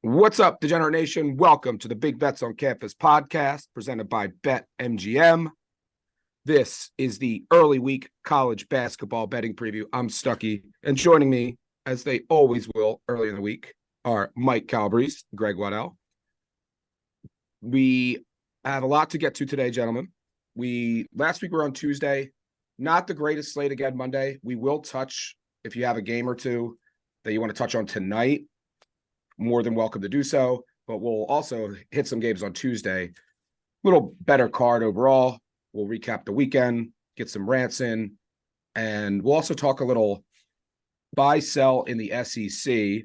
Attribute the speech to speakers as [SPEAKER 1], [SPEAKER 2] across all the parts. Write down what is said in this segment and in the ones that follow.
[SPEAKER 1] What's up, Degenerate Nation? Welcome to the Big Bets on Campus podcast presented by BetMGM. This is the early week college basketball betting preview. I'm Stuckey, and joining me, as they always will early in the week, are Mike Calabrese, Greg Waddell. We have a lot to get to today, gentlemen. Last week we were on Tuesday. Not the greatest slate again Monday. We will touch, if you have a game or two that you want to touch on tonight, more than welcome to do so, but we'll also hit some games on Tuesday. Little better card overall. We'll recap the weekend, get some rants in, and we'll also talk a little buy sell in the SEC.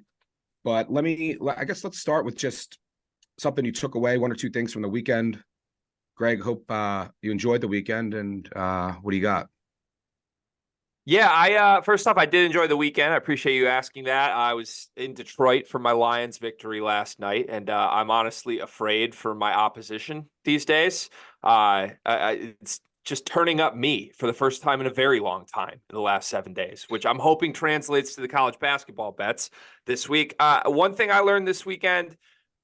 [SPEAKER 1] But let's start with just something you took away, one or two things from the weekend. Greg, hope you enjoyed the weekend, and what do you got?
[SPEAKER 2] Yeah, first off, I did enjoy the weekend. I appreciate you asking that. I was in Detroit for my Lions victory last night, and I'm honestly afraid for my opposition these days. It's just turning up me for the first time in a very long time in the last 7 days, which I'm hoping translates to the college basketball bets this week. One thing I learned this weekend,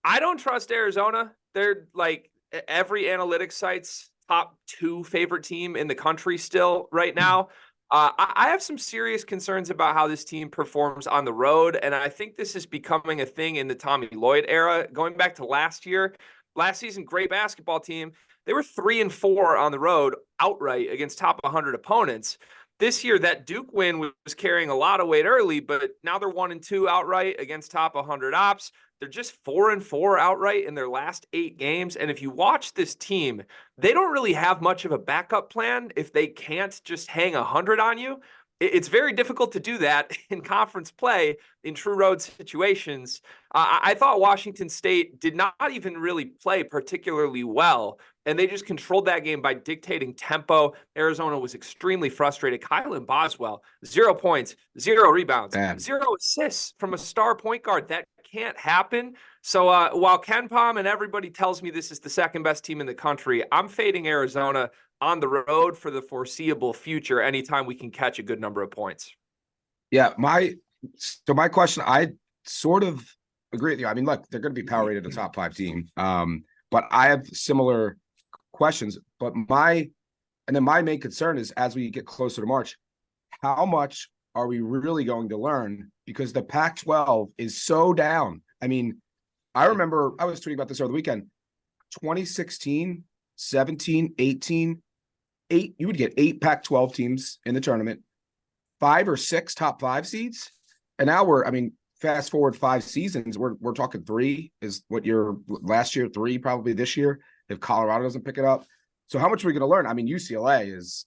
[SPEAKER 2] I don't trust Arizona. They're like every analytics site's top 2 favorite team in the country still right now. I have some serious concerns about how this team performs on the road, and I think this is becoming a thing in the Tommy Lloyd era. Going back to last season, great basketball team. They were 3-4 on the road outright against top 100 opponents. This year, that Duke win was carrying a lot of weight early, but now they're 1-2 outright against top 100 ops. They're just 4-4 outright in their last 8 games. And if you watch this team, they don't really have much of a backup plan if they can't just hang 100 on you. It's very difficult to do that in conference play in true road situations. I thought Washington State did not even really play particularly well, and they just controlled that game by dictating tempo. Arizona was extremely frustrated. Kylan Boswell, 0 points, 0 rebounds, 0 assists from a star point guard. That can't happen. So while Ken Pom and everybody tells me this is the second best team in the country, I'm fading Arizona on the road for the foreseeable future anytime we can catch a good number of points.
[SPEAKER 1] Yeah, my question, I sort of agree with you. I mean, look, they're going to be power rated a top 5 team. But I have similar questions. But my main concern is, as we get closer to March, how much are we really going to learn? Because the Pac-12 is so down. I mean, I remember I was tweeting about this over the weekend. 2016, 17, 18, 8, you would get 8 Pac-12 teams in the tournament, 5 or 6 top 5 seeds. And now fast forward 5 seasons, we're talking 3 is what your last year, 3 probably this year if Colorado doesn't pick it up. So how much are we going to learn? I mean, UCLA is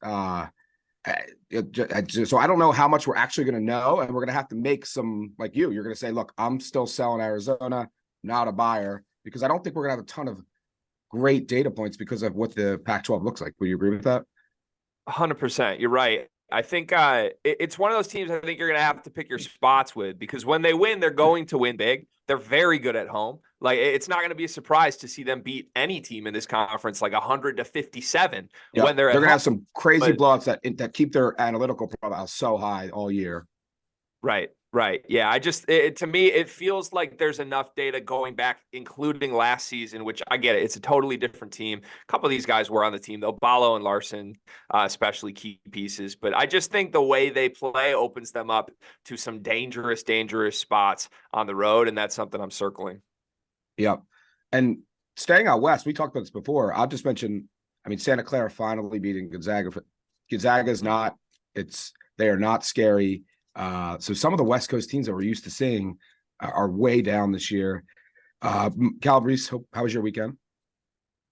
[SPEAKER 1] so I don't know how much we're actually going to know, and we're going to have to make some, like you're going to say, look, I'm still selling Arizona, not a buyer, because I don't think we're going to have a ton of great data points because of what the Pac-12 looks like. Would you agree with that?
[SPEAKER 2] 100%. You're right. I think it's one of those teams I think you're going to have to pick your spots with, because when they win, they're going to win big. They're very good at home. Like, it's not going to be a surprise to see them beat any team in this conference, like 100-57 when they're
[SPEAKER 1] going to
[SPEAKER 2] home.
[SPEAKER 1] have some crazy blowouts that keep their analytical profile so high all year.
[SPEAKER 2] Right. Yeah, to me, it feels like there's enough data going back, including last season, which I get it. It's a totally different team. A couple of these guys were on the team, though. Ballo and Larson, especially key pieces. But I just think the way they play opens them up to some dangerous spots on the road, and that's something I'm circling.
[SPEAKER 1] Yep. And staying out west, we talked about this before. I'll just mention, Santa Clara finally beating Gonzaga. Gonzaga's they are not scary. So some of the West Coast teams that we're used to seeing are way down this year. Calabrese, how was your weekend?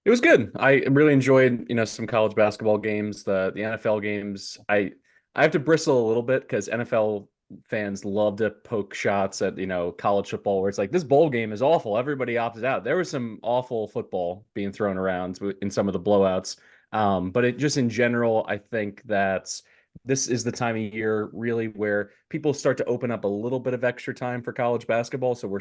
[SPEAKER 3] It was good. I really enjoyed, some college basketball games, the NFL games. I have to bristle a little bit because NFL fans love to poke shots at, college football, where it's like, this bowl game is awful. Everybody opted out. There was some awful football being thrown around in some of the blowouts. But it just in general, I think that this is the time of year really where people start to open up a little bit of extra time for college basketball. So we're,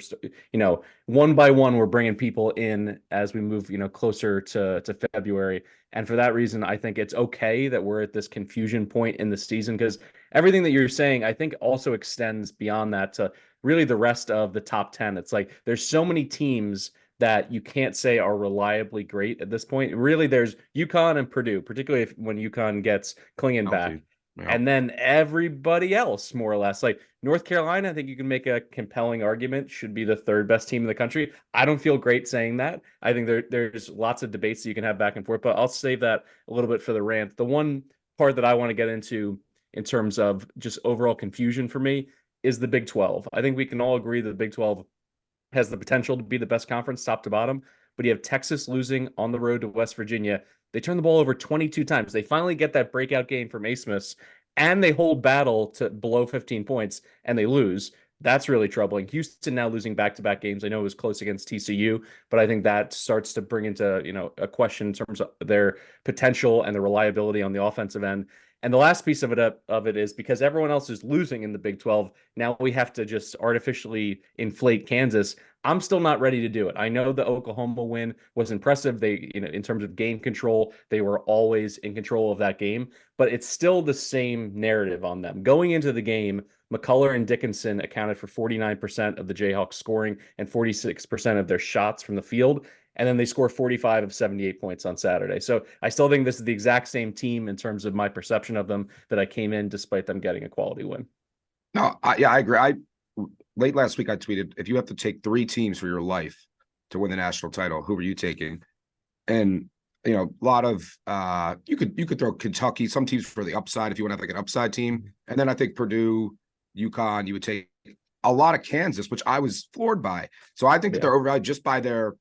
[SPEAKER 3] one by one, we're bringing people in as we move, closer to February. And for that reason, I think it's okay that we're at this confusion point in the season, because everything that you're saying, I think also extends beyond that to really the rest of the top 10. It's like there's so many teams that you can't say are reliably great at this point. Really, there's UConn and Purdue, particularly when UConn gets Klingon back.
[SPEAKER 1] Yeah.
[SPEAKER 3] And then everybody else, more or less, like North Carolina, I think you can make a compelling argument, should be the third best team in the country. I don't feel great saying that. I think there's lots of debates that you can have back and forth, but I'll save that a little bit for the rant. The one part that I want to get into in terms of just overall confusion for me is the Big 12. I think we can all agree that the Big 12 has the potential to be the best conference top to bottom, but you have Texas losing on the road to West Virginia. They turn the ball over 22 times. They finally get that breakout game from Asmus, and they hold battle to below 15 points, and they lose. That's really troubling. Houston now losing back-to-back games. I know it was close against TCU, but I think that starts to bring into, a question in terms of their potential and the reliability on the offensive end. And the last piece of it is because everyone else is losing in the Big 12, now we have to just artificially inflate Kansas. I'm still not ready to do it. I know the Oklahoma win was impressive. They, in terms of game control, they were always in control of that game, but it's still the same narrative on them. Going into the game, McCullough and Dickinson accounted for 49% of the Jayhawks scoring and 46% of their shots from the field. And then they score 45 of 78 points on Saturday. So I still think this is the exact same team in terms of my perception of them that I came in despite them getting a quality win.
[SPEAKER 1] No, I agree. Late last week I tweeted, if you have to take 3 teams for your life to win the national title, who are you taking? And a lot of you could throw Kentucky, some teams for the upside if you want to have like an upside team. And then I think Purdue, UConn, you would take a lot of Kansas, which I was floored by. So I think that they're overvalued just by their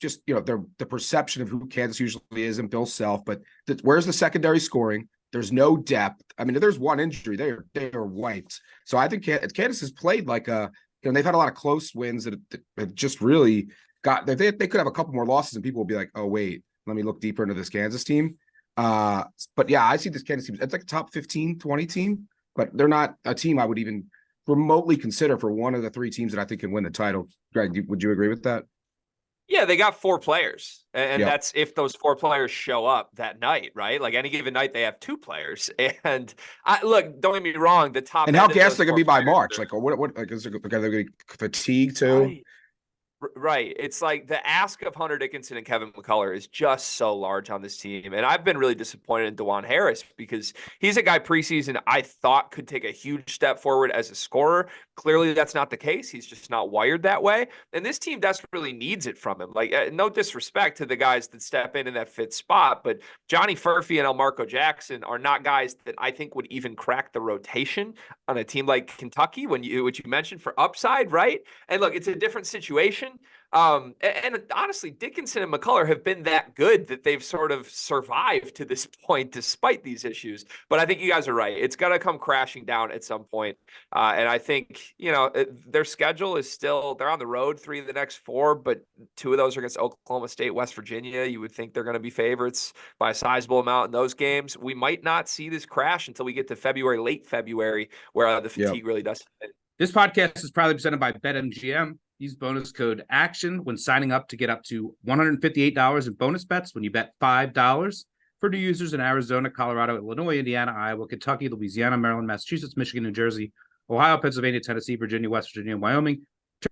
[SPEAKER 1] the perception of who Kansas usually is and Bill Self, but where's the secondary scoring? There's no depth. I mean, if there's one injury, they are wiped. So I think Kansas has played like they've had a lot of close wins that have just really got. They could have a couple more losses, and people will be like, "Oh wait, let me look deeper into this Kansas team." But yeah, I see this Kansas team. It's like a top 15, 20 team, but they're not a team I would even remotely consider for one of the 3 teams that I think can win the title. Greg, would you agree with that?
[SPEAKER 2] Yeah, they got 4 players, and that's if those 4 players show up that night, right? Like any given night, they have 2 players. And look, don't get me wrong, the top.
[SPEAKER 1] And how gassed they're gonna be by March? Like, what? Like, is there gonna be fatigue too?
[SPEAKER 2] Right. Right. It's like the ask of Hunter Dickinson and Kevin McCullough is just so large on this team. And I've been really disappointed in DeJuan Harris because he's a guy preseason I thought could take a huge step forward as a scorer. Clearly, that's not the case. He's just not wired that way. And this team desperately needs it from him. Like, no disrespect to the guys that step in that fit spot, but Johnny Furphy and Elmarco Jackson are not guys that I think would even crack the rotation on a team like Kentucky, which you mentioned for upside, right? And look, it's a different situation. And honestly, Dickinson and McCullough have been that good that they've sort of survived to this point despite these issues. But I think you guys are right. It's going to come crashing down at some point. And I think, their schedule is still, they're on the road 3 of the next 4, but 2 of those are against Oklahoma State, West Virginia. You would think they're going to be favorites by a sizable amount in those games. We might not see this crash until we get to February, late February, where the fatigue really does hit.
[SPEAKER 4] This podcast is proudly presented by BetMGM. Use bonus code ACTION when signing up to get up to $158 in bonus bets when you bet $5. For new users in Arizona, Colorado, Illinois, Indiana, Iowa, Kentucky, Louisiana, Maryland, Massachusetts, Michigan, New Jersey, Ohio, Pennsylvania, Tennessee, Virginia, West Virginia, and Wyoming.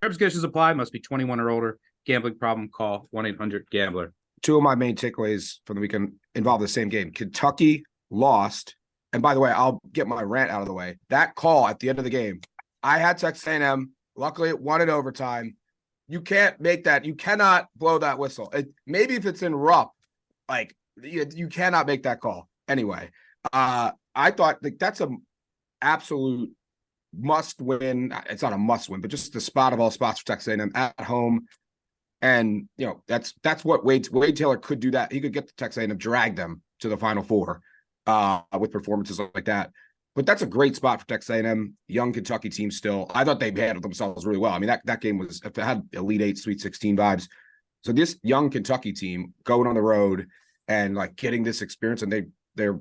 [SPEAKER 4] Terms and conditions apply. Must be 21 or older. Gambling problem? Call 1-800-GAMBLER.
[SPEAKER 1] 2 of my main takeaways from the weekend involve the same game. Kentucky lost. And by the way, I'll get my rant out of the way. That call at the end of the game, I had Texas A&M. Luckily, it won in overtime. You can't make that. You cannot blow that whistle. Maybe if it's in Rupp, like you cannot make that call. Anyway, I thought like that's a absolute must win. It's not a must win, but just the spot of all spots for Texas A&M at home. And that's what Wade Taylor could do. That he could get the Texas A&M, drag them to the Final Four with performances like that. But that's a great spot for Texas A&M, young Kentucky team still. I thought they handled themselves really well. I mean, that game had Elite 8, Sweet 16 vibes. So this young Kentucky team going on the road and like getting this experience, and they're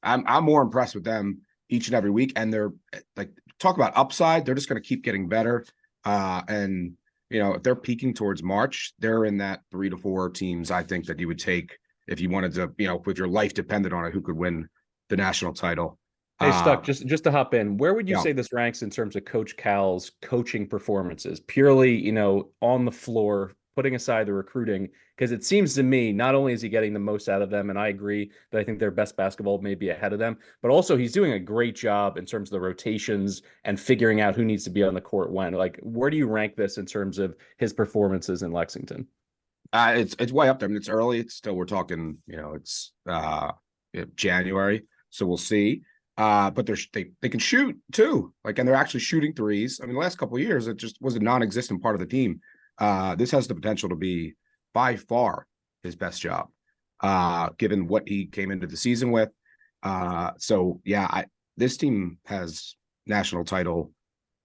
[SPEAKER 1] I'm more impressed with them each and every week. And they're like, talk about upside. They're just going to keep getting better. And if they're peaking towards March, they're in that 3 to 4 teams, I think, that you would take if you wanted to, with your life dependent on it, who could win the national title.
[SPEAKER 3] Hey, Stuck, just to hop in, where would you
[SPEAKER 1] Yeah.
[SPEAKER 3] say this ranks in terms of Coach Cal's coaching performances? Purely, on the floor, putting aside the recruiting, because it seems to me not only is he getting the most out of them, and I agree that I think their best basketball may be ahead of them, but also he's doing a great job in terms of the rotations and figuring out who needs to be on the court when. Like, where do you rank this in terms of his performances in Lexington?
[SPEAKER 1] It's way up there. I mean, it's early. It's still, we're talking, it's January, so we'll see. But they can shoot too, and they're actually shooting threes. I mean, the last couple of years, it just was a non-existent part of the team. This has the potential to be by far his best job, given what he came into the season with. So yeah, this team has national title.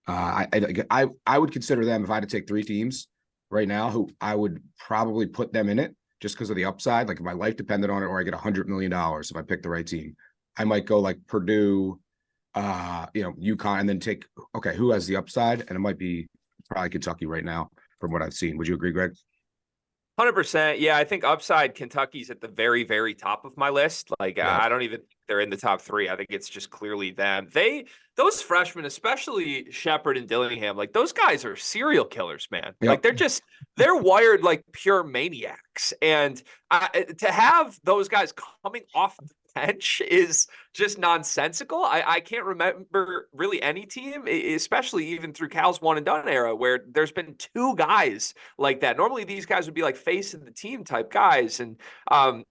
[SPEAKER 1] I would consider them, if I had to take 3 teams right now, who I would probably put them in it just because of the upside. Like, if my life depended on it, or I get $100 million if I pick the right team, I might go like Purdue, UConn, and then take, okay, who has the upside? And it might be probably Kentucky right now from what I've seen. Would you agree, Greg?
[SPEAKER 2] 100%. Yeah, I think upside Kentucky's at the very, very top of my list.
[SPEAKER 1] Yeah.
[SPEAKER 2] I don't even think they're in the top 3. I think it's just clearly them. Those freshmen, especially Shepherd and Dillingham, those guys are serial killers, man.
[SPEAKER 1] Yep.
[SPEAKER 2] They're wired like pure maniacs. And to have those guys coming off the bench is just nonsensical. I can't remember really any team, especially even through Cal's one and done era, where there's been 2 guys like that. Normally these guys would be like face of the team type guys. And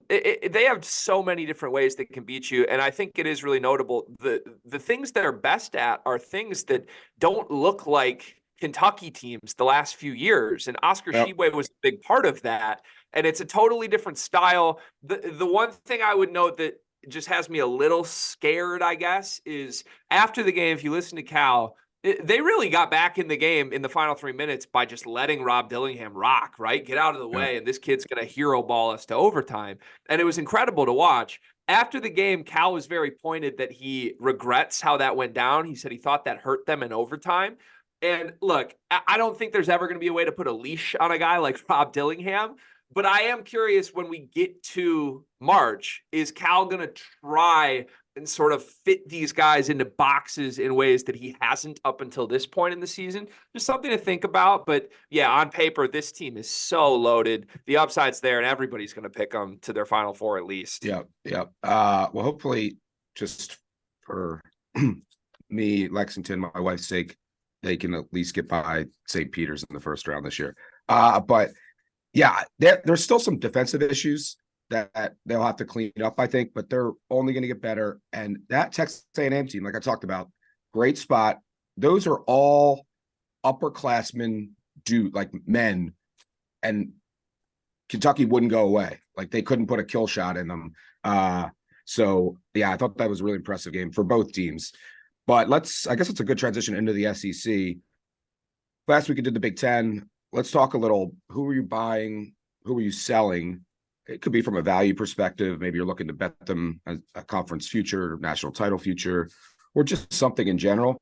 [SPEAKER 2] they have so many different ways that can beat you. And I think it is really notable. The things they're best at are things that don't look like Kentucky teams the last few years. And Oscar Tshiebwe was a big part of that. And it's a totally different style. The one thing I would note that just has me a little scared, I guess, is after the game, if you listen to Cal, they really got back in the game in the final 3 minutes by just letting Rob Dillingham rock, right? Get out of the way, and this kid's going to hero ball us to overtime. And it was incredible to watch. After the game, Cal was very pointed that he regrets how that went down. He said he thought that hurt them in overtime. And look, I don't think there's ever going to be a way to put a leash on a guy like Rob Dillingham. But I am curious, when we get to March, is Cal going to try and sort of fit these guys into boxes in ways that he hasn't up until this point in the season? Just something to think about. But yeah, on paper, this team is so loaded. The upside's there, and everybody's going to pick them to their Final Four at least.
[SPEAKER 1] Yep. Well, hopefully, just for me, Lexington, my wife's sake, they can at least get by St. Peter's in the first round this year. But yeah, there's still some defensive issues that they'll have to clean up, I think, but they're only going to get better. And that Texas A&M team, like I talked about, great spot. Those are all upperclassmen, men, and Kentucky wouldn't go away. They couldn't put a kill shot in them. So yeah, I thought that was a really impressive game for both teams. But I guess it's a good transition into the SEC. Last week we did the Big Ten. Let's talk a little, who are you buying? Who are you selling? It could be from a value perspective. Maybe you're looking to bet them a conference future, national title future, or just something in general.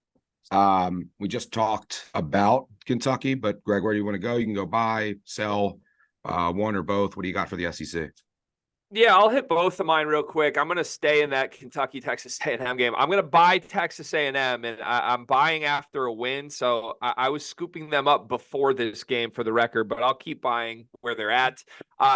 [SPEAKER 1] We just talked about Kentucky, but Greg, where do you want to go? You can go buy, sell, one or both. What do you got for the SEC?
[SPEAKER 2] Yeah, I'll hit both of mine real quick. I'm going to stay in that Kentucky-Texas A&M game. I'm going to buy Texas A&M, and I'm buying after a win. So I was scooping them up before this game for the record, but I'll keep buying where they're at.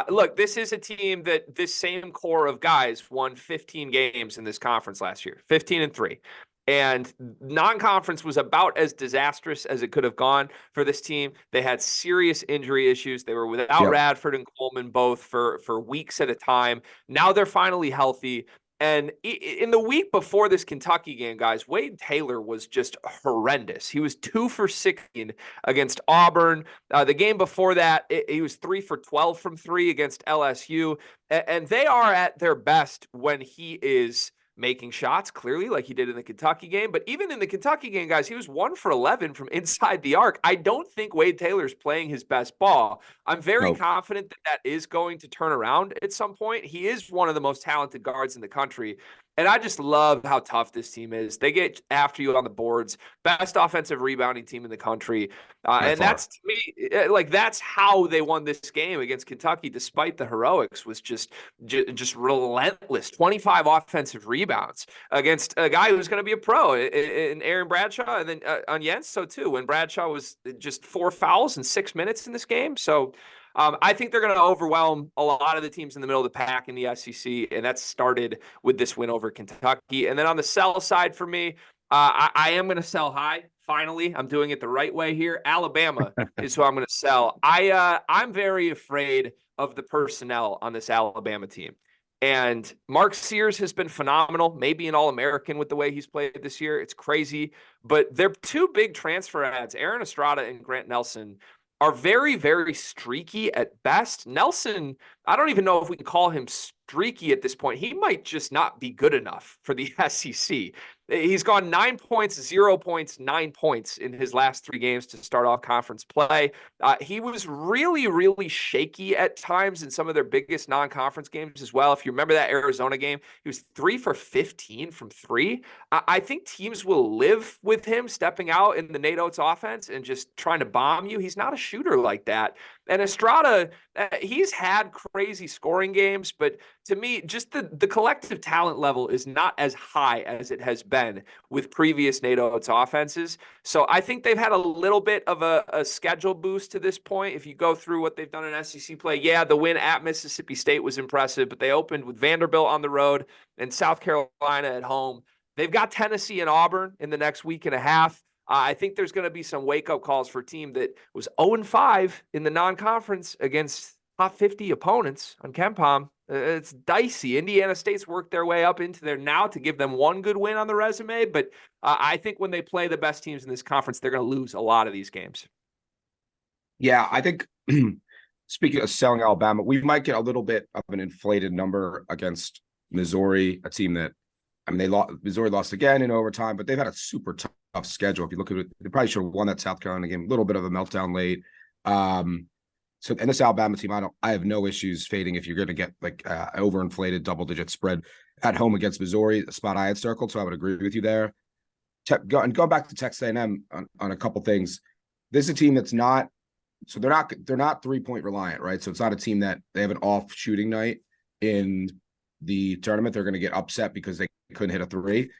[SPEAKER 2] Look, this is a team that this same core of guys won 15 games in this conference last year, 15-3. And non-conference was about as disastrous as it could have gone for this team. They had serious injury issues. They were without Radford and Coleman both for weeks at a time. Now they're finally healthy. And in the week before this Kentucky game, guys, Wade Taylor was just horrendous. He was 2 for 16 against Auburn. The game before that, he was 3 for 12 from 3 against LSU. And they are at their best when he is making shots, clearly, like he did in the Kentucky game. But even in the Kentucky game, guys, he was 1 for 11 from inside the arc. I don't think Wade Taylor's playing his best ball. I'm very confident that is going to turn around at some point. He is one of the most talented guards in the country. And I just love how tough this team is. They get after you on the boards. Best offensive rebounding team in the country. And that's, to me, like, that's how they won this game against Kentucky, despite the heroics, was just relentless. 25 offensive rebounds against a guy who's going to be a pro in Aaron Bradshaw, and then on Jens, so too, when Bradshaw was just 4 fouls in 6 minutes in this game. So I think they're going to overwhelm a lot of the teams in the middle of the pack in the SEC, and that started with this win over Kentucky. And then on the sell side for me, I am going to sell high. Finally, I'm doing it the right way here. Alabama is who I'm going to sell. I'm very afraid of the personnel on this Alabama team. And Mark Sears has been phenomenal, maybe an All-American with the way he's played this year. It's crazy. But they're two big transfer ads. Aaron Estrada and Grant Nelson are very, very streaky at best. Nelson, I don't even know if we can call him streaky at this point. He might just not be good enough for the SEC. He's gone 9 points, 0 points, 9 points in his last 3 games to start off conference play. He was really, really shaky at times in some of their biggest non-conference games as well. If you remember that Arizona game, he was 3 for 15 from 3. I think teams will live with him stepping out in the Nate Oates offense and just trying to bomb you. He's not a shooter like that. And Estrada, he's had crazy scoring games, but to me, just the collective talent level is not as high as it has been with previous Nate Oates offenses. So I think they've had a little bit of a schedule boost to this point. If you go through what they've done in SEC play, yeah, the win at Mississippi State was impressive, but they opened with Vanderbilt on the road and South Carolina at home. They've got Tennessee and Auburn in the next week and a half. I think there's going to be some wake-up calls for a team that was 0-5 in the non-conference against top 50 opponents on KenPom. It's dicey. Indiana State's worked their way up into there now to give them one good win on the resume, but I think when they play the best teams in this conference, they're going to lose a lot of these games.
[SPEAKER 1] Yeah, I think speaking of selling Alabama, we might get a little bit of an inflated number against Missouri, a team that, I mean, Missouri lost again in overtime, but they've had a super tough schedule. If you look at it, they probably should have won that South Carolina game. A little bit of a meltdown late. So, and this Alabama team, I have no issues fading if you're going to get like overinflated double-digit spread at home against Missouri, a spot I had circled. So I would agree with you there. And going back to Texas A&M on a couple things, this is a team that's not. So they're not 3-point reliant, right? So it's not a team that they have an off shooting night in the tournament. They're going to get upset because they couldn't hit a 3,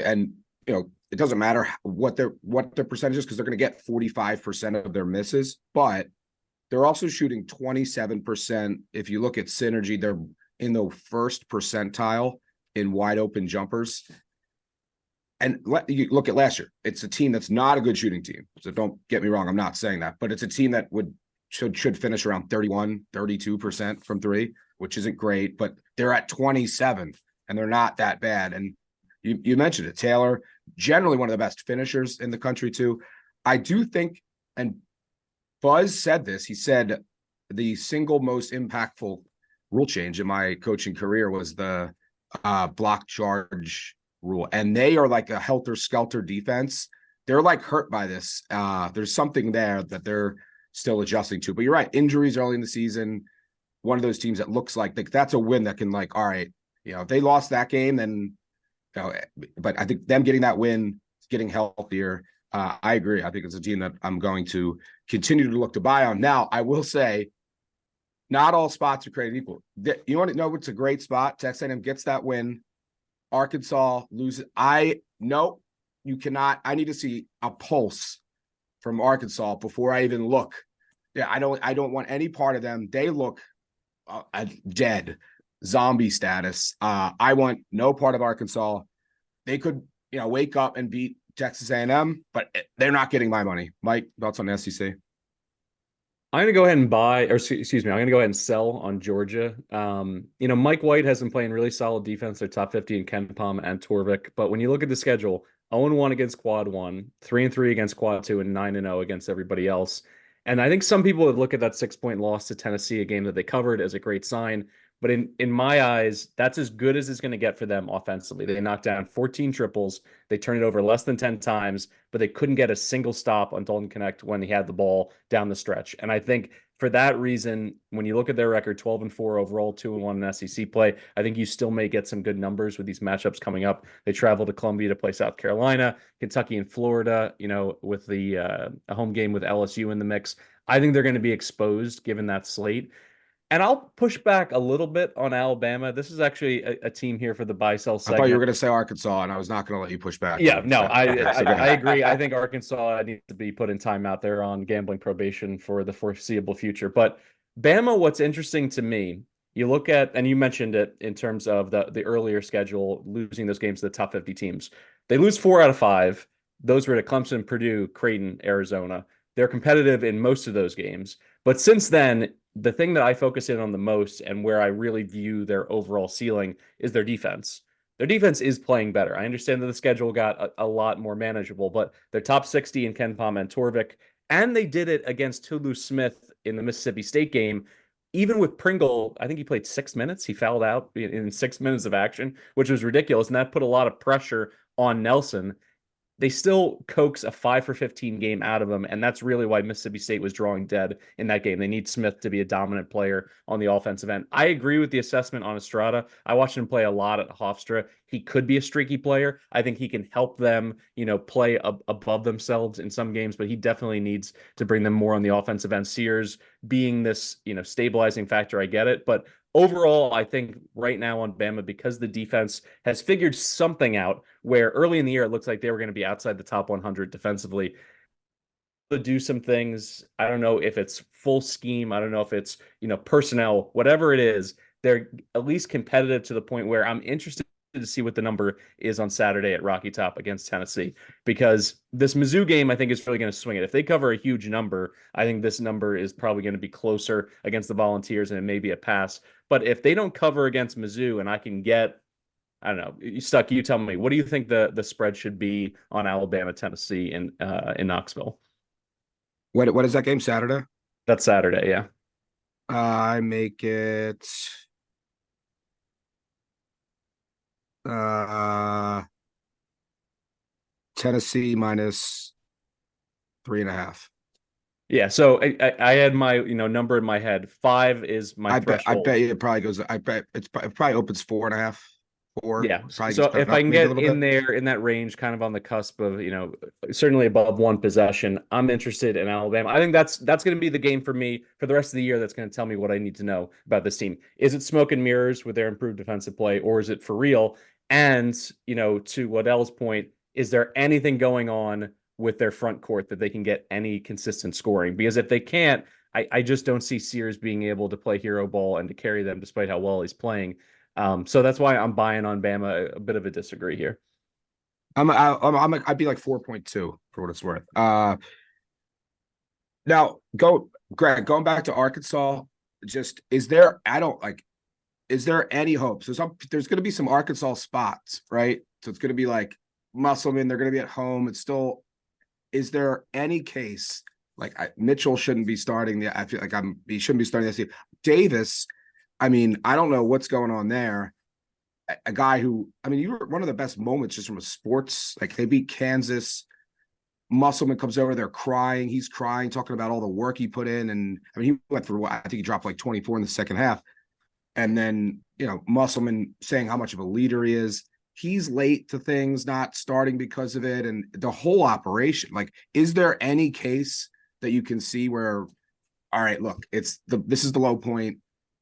[SPEAKER 1] and it doesn't matter what their percentage is because they're going to get 45% of their misses, but they're also shooting 27%. If you look at synergy, they're in the first percentile in wide open jumpers. And you look at last year, it's a team that's not a good shooting team. So don't get me wrong, I'm not saying that, but it's a team that should finish around 32% from 3, which isn't great, but they're at 27 and they're not that bad. And you mentioned it, Taylor, generally one of the best finishers in the country too. I do think, and Buzz said this, he said the single most impactful rule change in my coaching career was the block charge rule. And they are like a helter-skelter defense. They're like hurt by this. There's something there that they're still adjusting to. But you're right, injuries early in the season, one of those teams that looks like that's a win that can all right, if they lost that game, then but I think them getting that win, getting healthier. I agree. I think it's a team that I'm going to continue to look to buy on. Now, I will say, not all spots are created equal. You want to know what's a great spot? Texas A&M gets that win. Arkansas loses. No, you cannot. I need to see a pulse from Arkansas before I even look. Yeah, I don't want any part of them. They look dead, zombie status. I want no part of Arkansas. They could, wake up and beat Texas A&M, but they're not getting my money. Mike, thoughts on the SEC?
[SPEAKER 3] I'm going to go ahead and I'm going to go ahead and sell on Georgia. Mike White has been playing really solid defense. They're top 50 in KenPom and Torvik. But when you look at the schedule, 0-1 against Quad 1, 3-3 against Quad 2, and 9-0 against everybody else. And I think some people would look at that 6-point loss to Tennessee, a game that they covered, as a great sign. But in my eyes, that's as good as it's going to get for them offensively. They knocked down 14 triples. They turned it over less than 10 times, but they couldn't get a single stop on Dalton Connect when he had the ball down the stretch. And I think For that reason, when you look at their record, 12-4 overall, 2-1 in SEC play, I think you still may get some good numbers with these matchups coming up. They travel to Columbia to play South Carolina, Kentucky and Florida, with the a home game with LSU in the mix. I think they're going to be exposed given that slate. And I'll push back a little bit on Alabama. This is actually a team here for the buy-sell
[SPEAKER 1] I
[SPEAKER 3] segment.
[SPEAKER 1] thought you were going to say Arkansas, and I was not going to let you push back.
[SPEAKER 3] Yeah, no, I
[SPEAKER 1] I
[SPEAKER 3] agree. I think Arkansas needs to be put in timeout there on gambling probation for the foreseeable future. But Bama, what's interesting to me, you look at, and you mentioned it in terms of the earlier schedule, losing those games to the top 50 teams. They lose 4 out of 5. Those were to Clemson, Purdue, Creighton, Arizona. They're competitive in most of those games. But since then, the thing that I focus in on the most and where I really view their overall ceiling is their defense. Their defense is playing better. I understand that the schedule got a lot more manageable, but they're top 60 in Ken Palm and Torvik, and they did it against Toulouse Smith in the Mississippi State game. Even with Pringle, I think he played 6 minutes. He fouled out in 6 minutes of action, which was ridiculous, and that put a lot of pressure on Nelson. They still coax a 5 for 15 game out of them, and that's really why Mississippi State was drawing dead in that game. They need Smith to be a dominant player on the offensive end. I agree with the assessment on Estrada. I watched him play a lot at Hofstra. He could be a streaky player. I think he can help them, play above themselves in some games, but he definitely needs to bring them more on the offensive end. Sears being this, stabilizing factor, I get it, but overall, I think right now on Bama, because the defense has figured something out where early in the year it looks like they were going to be outside the top 100 defensively, to do some things. I don't know if it's full scheme. I don't know if it's, personnel, whatever it is, they're at least competitive to the point where I'm interested to see what the number is on Saturday at Rocky Top against Tennessee, because this Mizzou game, I think, is really going to swing it. If they cover a huge number, I think this number is probably going to be closer against the Volunteers, and it may be a pass. But if they don't cover against Mizzou and I can get, I don't know, Stuck, you tell me, what do you think the spread should be on Alabama, Tennessee in Knoxville?
[SPEAKER 1] What is that game, Saturday?
[SPEAKER 3] That's Saturday, yeah.
[SPEAKER 1] I make it Tennessee minus 3.5.
[SPEAKER 3] Yeah, so I had my number in my head. 5 is my threshold.
[SPEAKER 1] I bet you it probably goes. I bet it probably opens 4.5. 4.
[SPEAKER 3] Yeah.
[SPEAKER 1] So
[SPEAKER 3] if I can get in there in that range, kind of on the cusp of certainly above one possession, I'm interested in Alabama. I think that's going to be the game for me for the rest of the year. That's going to tell me what I need to know about this team. Is it smoke and mirrors with their improved defensive play, or is it for real? And to Waddell's point, is there anything going on with their front court that they can get any consistent scoring? Because if they can't, I just don't see Sears being able to play hero ball and to carry them despite how well he's playing. So that's why I'm buying on Bama. A bit of a disagree here.
[SPEAKER 1] I'd be like 4.2 for what it's worth. Now Greg, going back to Arkansas, is there any hope? So there's going to be some Arkansas spots, right? So it's going to be like Musselman, they're going to be at home. Is there any case Mitchell shouldn't be starting? I feel like he shouldn't be starting this year. Davis, I mean, I don't know what's going on there. A guy who, you were one of the best moments just from a sports, they beat Kansas. Musselman comes over, they're crying. He's crying, talking about all the work he put in. And he went through, I think he dropped 24 in the second half. And then, Musselman saying how much of a leader he is. He's late to things, not starting because of it. And the whole operation, is there any case that you can see where, all right, look, this is the low point.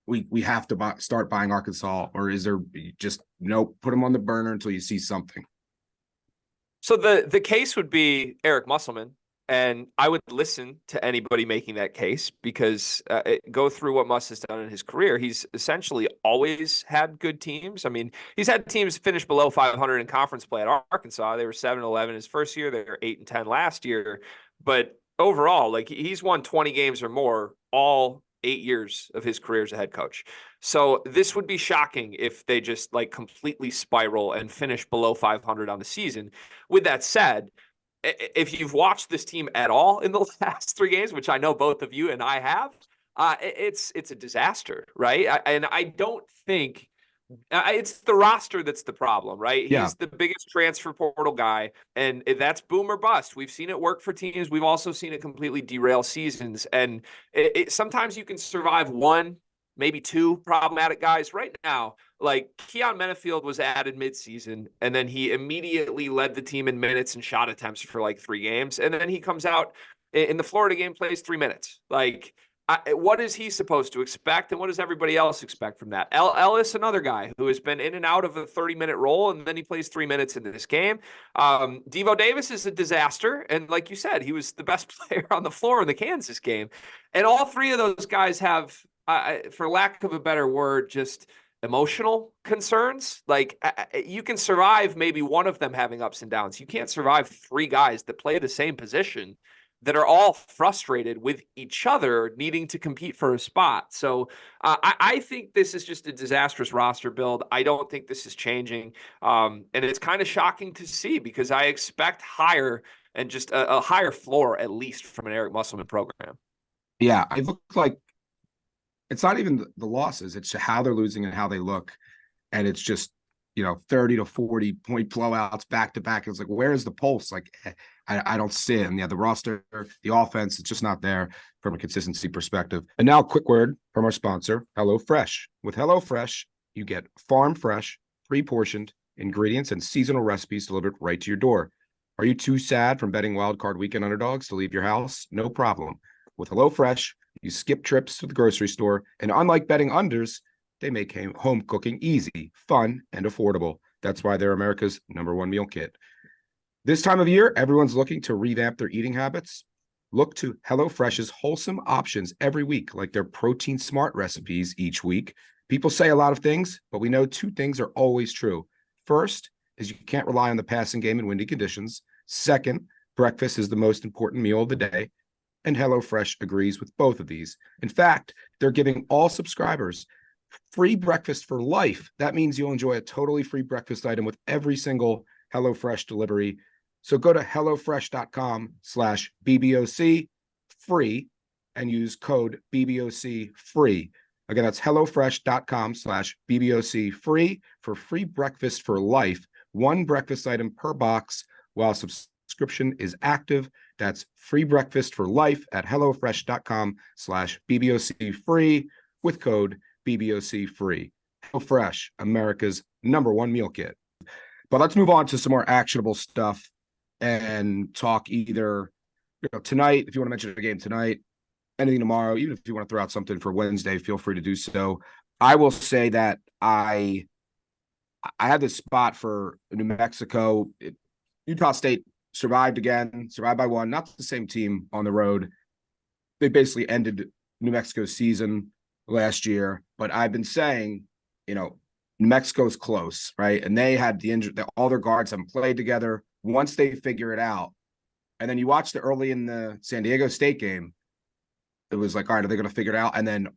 [SPEAKER 1] We have to start buying Arkansas, or is there just nope, put them on the burner until you see something?
[SPEAKER 2] So the case would be Eric Musselman, and I would listen to anybody making that case because go through what Muss has done in his career. He's essentially always had good teams. He's had teams finish below 500 in conference play at Arkansas. They were 7-11 his first year. They were 8-10 last year. But overall, he's won 20 games or more all 8 years of his career as a head coach. So this would be shocking if they just completely spiral and finish below 500 on the season. With that said, if you've watched this team at all in the last 3 games, which I know both of you and I have, it's a disaster, right? And I don't think It's the roster that's the problem, right?
[SPEAKER 1] Yeah.
[SPEAKER 2] He's the biggest transfer portal guy, and that's boom or bust. We've seen it work for teams. We've also seen it completely derail seasons. And sometimes you can survive one, maybe two problematic guys. Right now, like Keon Menefield was added midseason, and then he immediately led the team in minutes and shot attempts for like 3 games. And then he comes out in the Florida game, plays 3 minutes. Like, what is he supposed to expect, and what does everybody else expect from that? Ellis, another guy who has been in and out of a 30-minute role, and then he plays 3 minutes in this game. Devo Davis is a disaster, and like you said, he was the best player on the floor in the Kansas game. And all 3 of those guys have, for lack of a better word, just emotional concerns. Like, you can survive maybe one of them having ups and downs. You can't survive 3 guys that play the same position that are all frustrated with each other needing to compete for a spot. So I think this is just a disastrous roster build. I don't think this is changing. And it's kind of shocking to see, because I expect higher, and just a higher floor, at least from an Eric Musselman program.
[SPEAKER 1] Yeah, it looked like it's not even the losses, it's how they're losing and how they look. And it's just, 30 to 40 point blowouts back to back. It's like, where's the pulse? Like, I don't see it. And the roster, the offense, it's just not there from a consistency perspective. And now a quick word from our sponsor, HelloFresh. With HelloFresh, you get farm fresh, pre-portioned ingredients and seasonal recipes delivered right to your door. Are you too sad from betting wildcard weekend underdogs to leave your house? No problem. With HelloFresh, you skip trips to the grocery store, and unlike betting unders, they make home cooking easy, fun, and affordable. That's why they're America's #1 meal kit. This time of year, everyone's looking to revamp their eating habits. Look to HelloFresh's wholesome options every week, like their Protein Smart recipes each week. People say a lot of things, but we know 2 things are always true. First is you can't rely on the passing game in windy conditions. Second, breakfast is the most important meal of the day. And HelloFresh agrees with both of these. In fact, they're giving all subscribers free breakfast for life. That means you'll enjoy a totally free breakfast item with every single HelloFresh delivery. So go to HelloFresh.com/BBOC free and use code BBOC free. Again, that's HelloFresh.com/BBOC free for free breakfast for life. 1 breakfast item per box while subscription is active. That's free breakfast for life at HelloFresh.com/BBOC free with code BBOC free. HelloFresh, America's #1 meal kit. But let's move on to some more actionable stuff and talk either tonight, if you want to mention a game tonight, anything tomorrow, even if you want to throw out something for Wednesday, feel free to do so. I will say that I had this spot for New Mexico. Utah State survived by 1, not the same team on the road. They basically ended New Mexico's season last year, but I've been saying, New Mexico's close, right? And they had the injury, all their guards haven't played together. Once they figure it out, and then you watched it early in the San Diego State game, it was like, all right, are they going to figure it out? And then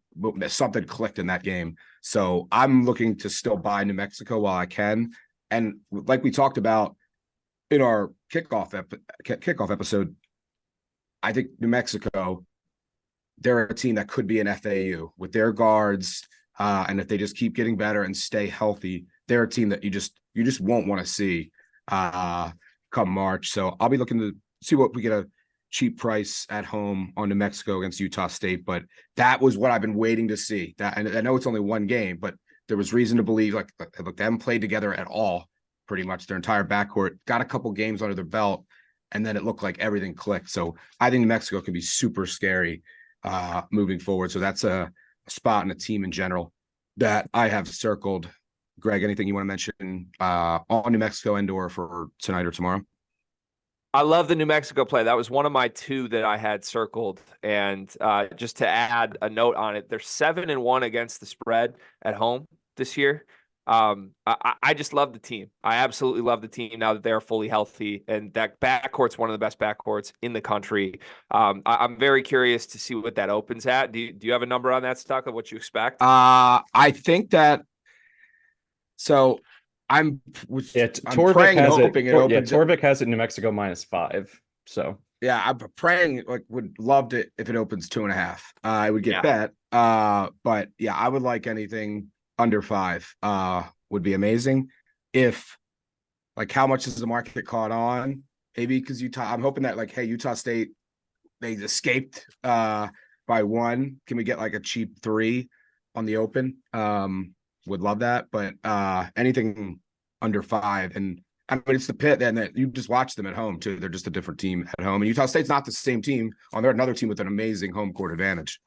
[SPEAKER 1] something clicked in that game. So I'm looking to still buy New Mexico while I can. And like we talked about in our kickoff episode, I think New Mexico, they're a team that could be an FAU with their guards. And if they just keep getting better and stay healthy, they're a team that you just won't want to see come March. So I'll be looking to see what we get a cheap price at home on New Mexico against Utah State. But that was what I've been waiting to see. That, and I know it's only 1 game, but there was reason to believe look, they haven't played together at all, pretty much their entire backcourt, got a couple games under their belt, and then it looked like everything clicked. So I think New Mexico can be super scary moving forward. So that's a spot and a team in general that I have circled. Greg, anything you want to mention on New Mexico and/or for tonight or tomorrow?
[SPEAKER 2] I love the New Mexico play. That was one of my 2 that I had circled. And just to add a note on it, they're 7-1 against the spread at home this year. I just love the team. I absolutely love the team now that they're fully healthy, and that backcourt's one of the best backcourts in the country. I'm very curious to see what that opens at. Do you have a number on that, Stuck, of what you expect?
[SPEAKER 1] I think that. So I'm praying and hoping it opens.
[SPEAKER 3] Yeah, Torvik has it New Mexico -5. So
[SPEAKER 1] yeah, I'm praying, would love it if it opens 2.5. I would get bet. But yeah, I would like anything under 5 would be amazing. If like, how much is the market caught on? Maybe because Utah, I'm hoping that like, hey, Utah State, they escaped by 1. Can we get like a cheap 3 on the open? Would love that, but anything under 5. And I mean, it's the Pitt, and that you just watch them at home too. They're just a different team at home. And Utah State's not the same team. They're another team with an amazing home court advantage.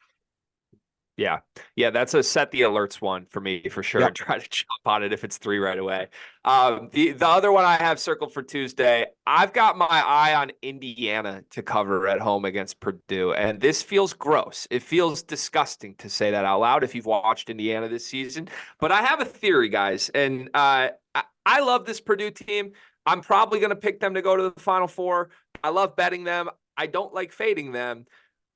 [SPEAKER 2] Yeah, that's a set the alerts one for me for sure.
[SPEAKER 1] Yep.
[SPEAKER 2] Try to jump on it if it's 3 right away. The other one I have circled for Tuesday, I've got my eye on Indiana to cover at home against Purdue, and this feels gross. It feels disgusting to say that out loud if you've watched Indiana this season. But I have a theory, guys, and I love this Purdue team. I'm probably going to pick them to go to the Final Four. I love betting them. I don't like fading them.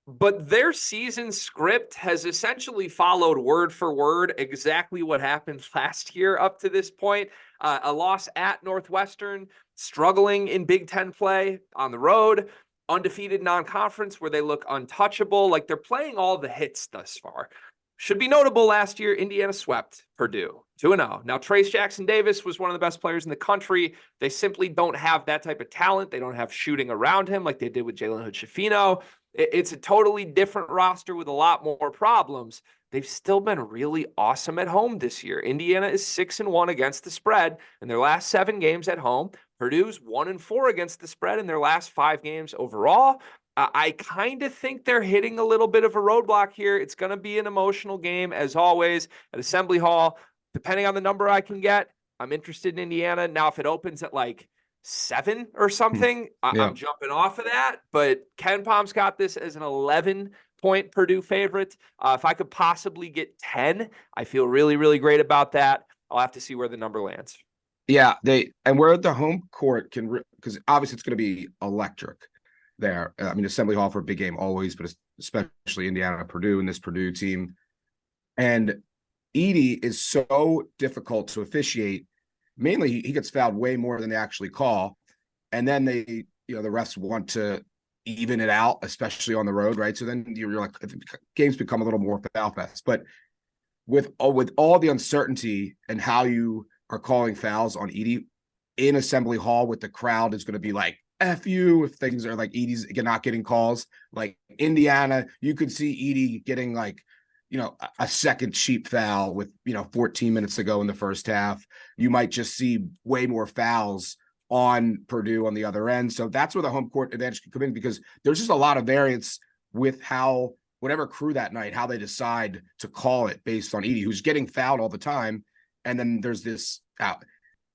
[SPEAKER 2] But their season script has essentially followed word for word exactly what happened last year up to this point. A loss at Northwestern, struggling in Big Ten play on the road, undefeated non-conference where they look untouchable. Like they're playing all the hits thus far. Should be notable last year, Indiana swept Purdue 2-0. Now, Trace Jackson-Davis was one of the best players in the country. They simply don't have that type of talent. They don't have shooting around him like they did with Jalen Hood-Schifino. It's a totally different roster with a lot more problems. They've still been really awesome at home this year. Indiana is 6-1 against the spread in their last 7 games at home. Purdue's 1-4 against the spread in their last 5 games overall. I kind of think they're hitting a little bit of a roadblock here. It's going to be an emotional game, as always, at Assembly Hall. Depending on the number I can get, I'm interested in Indiana. Now, if it opens at like 7 or something, I'm jumping off of that. But Ken Palm's got this as an 11-point Purdue favorite. If I could possibly get 10, I feel really, really great about that. I'll have to see where the number lands.
[SPEAKER 1] Yeah, and where the home court can, because obviously it's going to be electric there. I mean, Assembly Hall for a big game always, but especially Indiana, Purdue, and this Purdue team. And Edey is so difficult to officiate. Mainly, he gets fouled way more than they actually call. And then the refs want to even it out, especially on the road, right? So then you're like, games become a little more foul fest. But with all the uncertainty and how you are calling fouls on Edey in Assembly Hall with the crowd is going to be like, F you, if things are like Edey's not getting calls. Like Indiana, you could see Edey getting like, a second cheap foul with, 14 minutes to go in the first half. You might just see way more fouls on Purdue on the other end. So that's where the home court advantage can come in, because there's just a lot of variance with how whatever crew that night, how they decide to call it based on Edey, who's getting fouled all the time. And then there's this,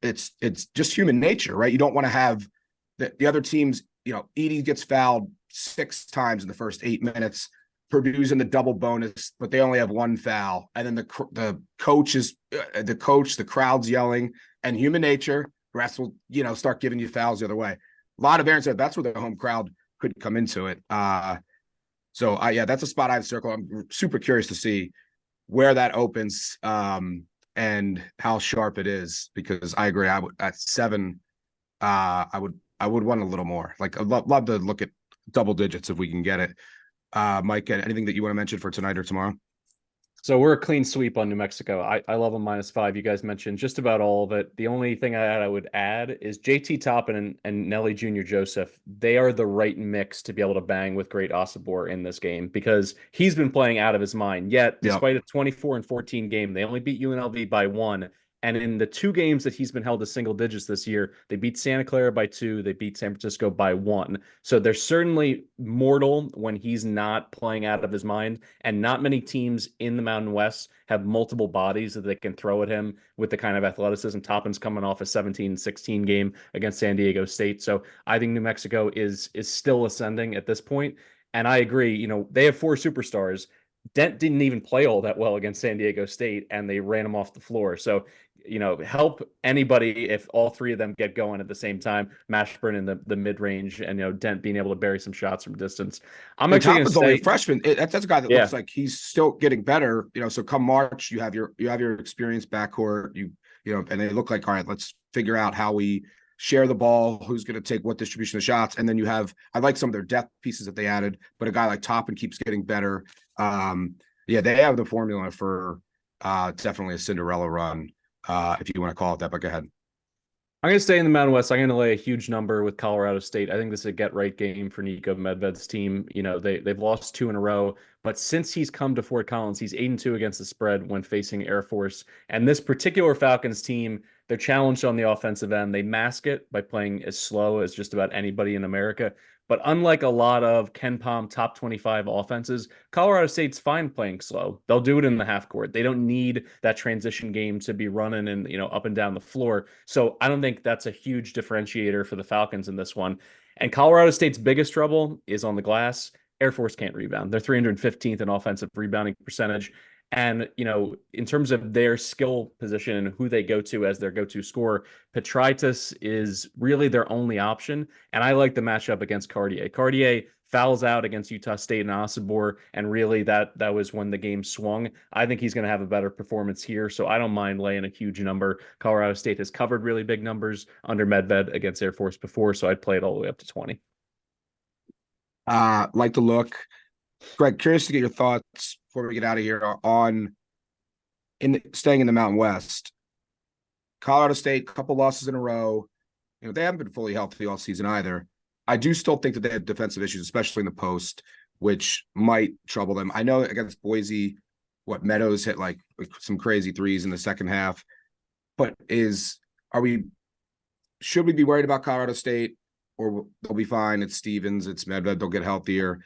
[SPEAKER 1] it's just human nature, right? You don't want to have the other teams, Edey gets fouled 6 times in the first 8 minutes. Purdue's in the double bonus, but they only have 1 foul. And then the crowd's yelling, and human nature, refs will, start giving you fouls the other way. A lot of variance. That's where the home crowd could come into it. So that's a spot I've circled. I'm super curious to see where that opens and how sharp it is, because I agree. I would at 7. I would want a little more. Like I'd love to look at double digits if we can get it. Mike, anything that you want to mention for tonight or tomorrow?
[SPEAKER 3] So we're a clean sweep on New Mexico. I love them -5. You guys mentioned just about all of it. The only thing I would add is JT Toppin and Nelly Jr. Joseph. They are the right mix to be able to bang with Great Osobor in this game, because he's been playing out of his mind. Yet, despite a 24-14 game, they only beat UNLV by 1. And in the 2 games that he's been held to single digits this year, they beat Santa Clara by 2, they beat San Francisco by 1. So they're certainly mortal when he's not playing out of his mind. And not many teams in the Mountain West have multiple bodies that they can throw at him with the kind of athleticism. Toppin's coming off a 17-16 game against San Diego State. So I think New Mexico is still ascending at this point. And I agree, they have 4 superstars. Dent didn't even play all that well against San Diego State, and they ran him off the floor. So, help anybody if all 3 of them get going at the same time. Mashburn in the mid-range, and, Dent being able to bury some shots from distance. I'm actually going to say,
[SPEAKER 1] only a freshman. That's a guy that looks like he's still getting better. So come March, you have your experienced backcourt. And they look like, all right, let's figure out how we share the ball, who's going to take what distribution of shots. And then I like some of their depth pieces that they added, but a guy like Toppin keeps getting better. They have the formula for definitely a Cinderella run, if you want to call it that. But go ahead.
[SPEAKER 3] I'm going to stay in the Mountain West. I'm going to lay a huge number with Colorado State. I think this is a get-right game for Nico Medved's team. You know, they've lost 2 in a row, but since he's come to Fort Collins, he's 8-2 against the spread when facing Air Force. And this particular Falcons team, they're challenged on the offensive end. They mask it by playing as slow as just about anybody in America. But unlike a lot of Ken Pom top 25 offenses, Colorado State's fine playing slow. They'll do it in the half court. They don't need that transition game to be running and, up and down the floor. So I don't think that's a huge differentiator for the Falcons in this one. And Colorado State's biggest trouble is on the glass. Air Force can't rebound. They're 315th in offensive rebounding percentage. And, in terms of their skill position and who they go to as their go-to scorer, Petraitis is really their only option. And I like the matchup against Cartier. Cartier fouls out against Utah State and Asibor, and really that was when the game swung. I think he's going to have a better performance here, so I don't mind laying a huge number. Colorado State has covered really big numbers under Medved against Air Force before, so I'd play it all the way up to 20.
[SPEAKER 1] Like the look. Greg, curious to get your thoughts before we get out of here on staying in the Mountain West. Colorado State, couple losses in a row. They haven't been fully healthy all season either. I do still think that they have defensive issues, especially in the post, which might trouble them. I know against Boise, Meadows hit like some crazy threes in the second half. But should we be worried about Colorado State, or they'll be fine? It's Stevens, it's Medved, they'll get healthier.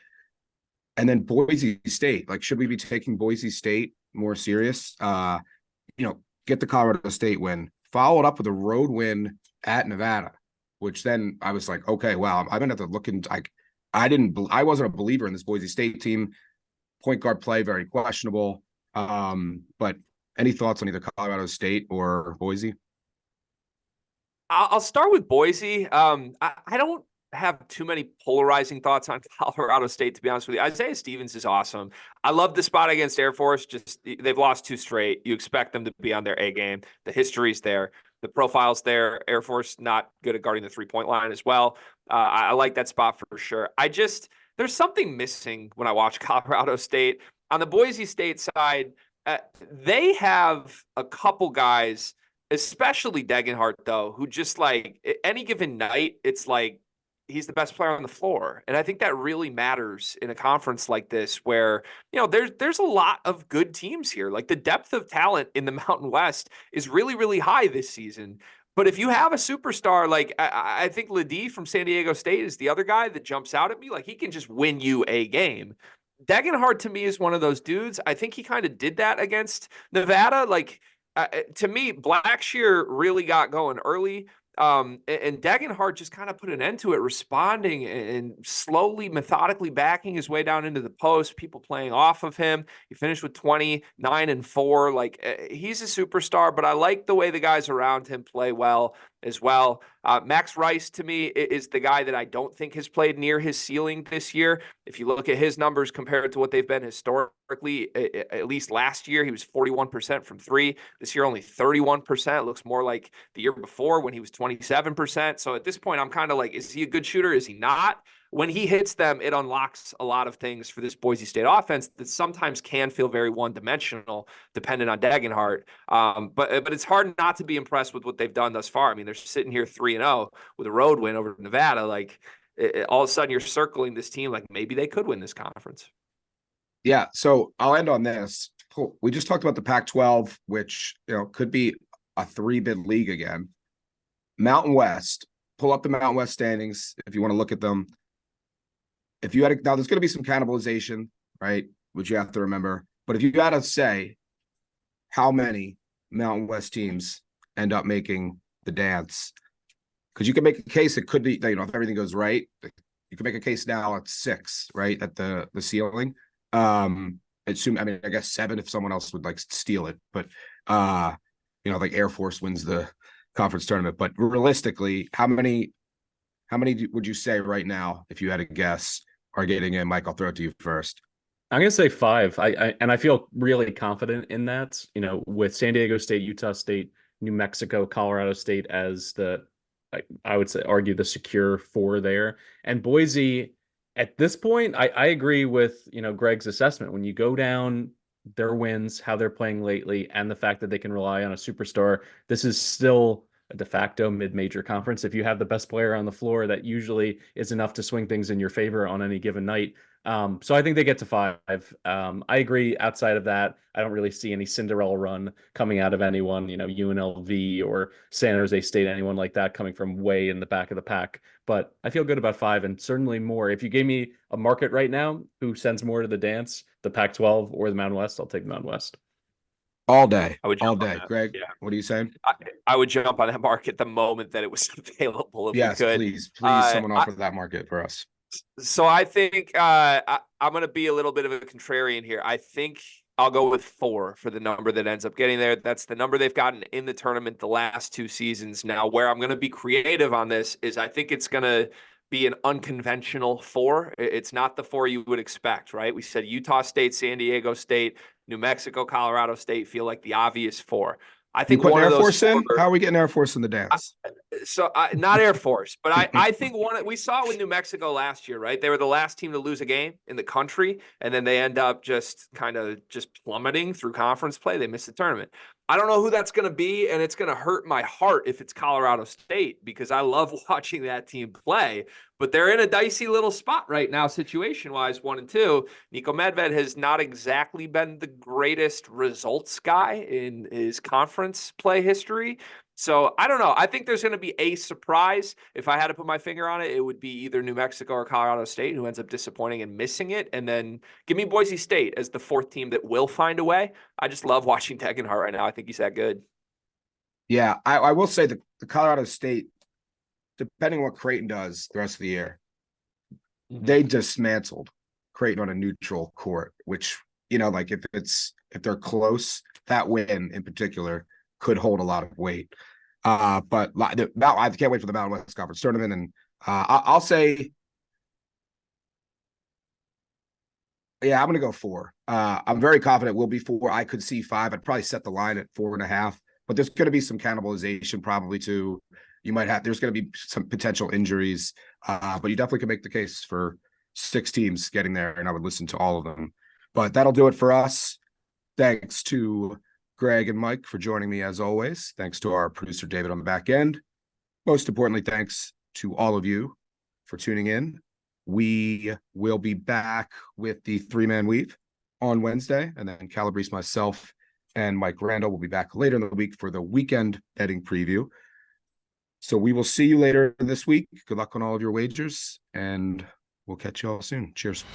[SPEAKER 1] And then Boise State, should we be taking Boise State more serious? Get the Colorado State win, followed up with a road win at Nevada, which then I was like, okay, wow, I'm gonna have to look into. I wasn't a believer in this Boise State team. Point guard play very questionable. But any thoughts on either Colorado State or Boise?
[SPEAKER 2] I'll start with Boise. I don't have too many polarizing thoughts on Colorado State, to be honest with you. Isaiah Stevens is awesome. I love the spot against Air Force. Just they've lost 2 straight. You expect them to be on their A game. The history's there. The profile's there. Air Force not good at guarding the 3-point line as well. I like that spot for sure. There's something missing when I watch Colorado State. On the Boise State side, they have a couple guys, especially Degenhart, though, who just any given night, it's like he's the best player on the floor. And I think that really matters in a conference like this where, there's a lot of good teams here. The depth of talent in the Mountain West is really, really high this season. But if you have a superstar, I think Ledee from San Diego State is the other guy that jumps out at me. He can just win you a game. Degenhart to me is one of those dudes. I think he kind of did that against Nevada. To me, Blackshear really got going early. And Degenhart just kind of put an end to it, responding and slowly, methodically backing his way down into the post, people playing off of him. He finished with 29 and 4. He's a superstar, but I like the way the guys around him play well as well. Max Rice, to me, is the guy that I don't think has played near his ceiling this year. If you look at his numbers compared to what they've been historically, at least last year, he was 41% from 3. This year, only 31%. It looks more like the year before when he was 27%. So at this point, I'm kind of is he a good shooter? Is he not? When he hits them, it unlocks a lot of things for this Boise State offense that sometimes can feel very one-dimensional, dependent on Degenhart. But it's hard not to be impressed with what they've done thus far. I mean, they're sitting here 3-0 with a road win over Nevada. All of a sudden, you're circling this team maybe they could win this conference.
[SPEAKER 1] Yeah, so I'll end on this. We just talked about the Pac-12, which could be a 3-bid league again. Mountain West. Pull up the Mountain West standings if you want to look at them. If you had now, there's going to be some cannibalization, right? Which you have to remember. But if you got to say how many Mountain West teams end up making the dance, because you can make a case it could be, if everything goes right, you can make a case now at 6, right, at the ceiling. I guess 7 if someone else would steal it, but Air Force wins the conference tournament. But realistically, how many would you say right now, if you had a guess, are getting in? Mike, I'll throw it to you first.
[SPEAKER 3] I'm going to say 5. I feel really confident in that, with San Diego State, Utah State, New Mexico, Colorado State as I would say, argue the secure 4 there. And Boise, at this point, I agree with, Greg's assessment. When you go down their wins, how they're playing lately, and the fact that they can rely on a superstar, this is still a de facto mid-major conference. If you have the best player on the floor, that usually is enough to swing things in your favor on any given night. So I think they get to 5. I agree. Outside of that, I don't really see any Cinderella run coming out of anyone, UNLV or San Jose State, anyone like that coming from way in the back of the pack. But I feel good about 5 and certainly more. If you gave me a market right now, who sends more to the dance, the Pac-12 or the Mountain West, I'll take the Mountain West.
[SPEAKER 1] All day.
[SPEAKER 2] I would
[SPEAKER 1] All
[SPEAKER 2] jump on
[SPEAKER 1] day.
[SPEAKER 2] that.
[SPEAKER 1] Greg,
[SPEAKER 2] Yeah.
[SPEAKER 1] what are you saying?
[SPEAKER 2] I would jump on that market the moment that it was available if
[SPEAKER 1] Yes,
[SPEAKER 2] we could.
[SPEAKER 1] please, someone offer that market for us.
[SPEAKER 2] So I think I'm going to be a little bit of a contrarian here. I think I'll go with 4 for the number that ends up getting there. That's the number they've gotten in the tournament the last 2 seasons. Now, where I'm going to be creative on this is I think it's going to be an unconventional 4. It's not the 4 you would expect, right? We said Utah State, San Diego State, New Mexico, Colorado State feel like the obvious 4. I think one
[SPEAKER 1] Air
[SPEAKER 2] of those
[SPEAKER 1] Force in?
[SPEAKER 2] 4,
[SPEAKER 1] How are we getting Air Force in the dance?
[SPEAKER 2] So not Air Force, but I think we saw it with New Mexico last year, right? They were the last team to lose a game in the country, and then they end up just plummeting through conference play. They missed the tournament. I don't know who that's going to be, and it's going to hurt my heart if it's Colorado State because I love watching that team play. But they're in a dicey little spot right now, situation-wise, 1 and 2. Niko Medved has not exactly been the greatest results guy in his conference play history. So I don't know. I think there's going to be a surprise. If I had to put my finger on it, it would be either New Mexico or Colorado State who ends up disappointing and missing it. And then give me Boise State as the 4th team that will find a way. I just love watching Degenhart right now. I think he's that good.
[SPEAKER 1] Yeah, I will say the Colorado State, depending on what Creighton does the rest of the year, they dismantled Creighton on a neutral court, which, like if they're close, that win in particular could hold a lot of weight. But I can't wait for the Mountain West Conference tournament. And I'll say, yeah, I'm going to go 4. I'm very confident we'll be 4. I could see 5. I'd probably set the line at 4.5, but there's going to be some cannibalization probably too. There's going to be some potential injuries, but you definitely can make the case for 6 teams getting there, and I would listen to all of them. But that'll do it for us. Thanks to Greg and Mike for joining me as always. Thanks to our producer, David, on the back end. Most importantly, thanks to all of you for tuning in. We will be back with the 3-man weave on Wednesday, and then Calabrese, myself, and Mike Randall will be back later in the week for the weekend betting preview. So we will see you later this week. Good luck on all of your wagers, and we'll catch you all soon. Cheers.